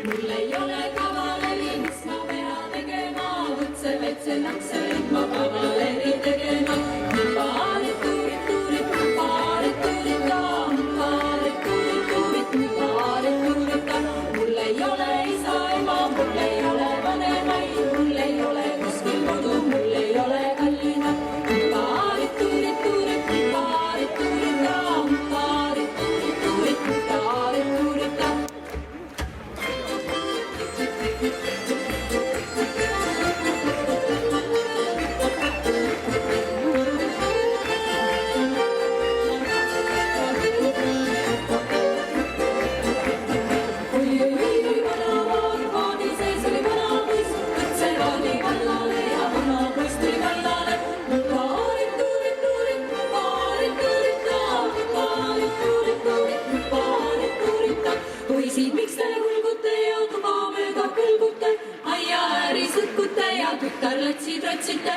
Mul ei ole kavaleri, mis ma pea tegema, võtse vetse nakse, et ma kavaleri tegema. Paaret, tuurit, tuurit, paaret, tuurita, paaret, tuurit, tuurit, paaret, tuurita. Mul ei ole isa, ema, mul ei ole vanemaid, mul ei ole kuskil kodu, mul ei ole kallina. Paaret, tuurit, tuurit, paaret, tuurita, paaret, tuurit, tuurit, paaret, tuurita. Poisid, miks te hulgute ja tuba mööda kõlgute, aia ääri sõtkute ja tütar lätsid ratsite.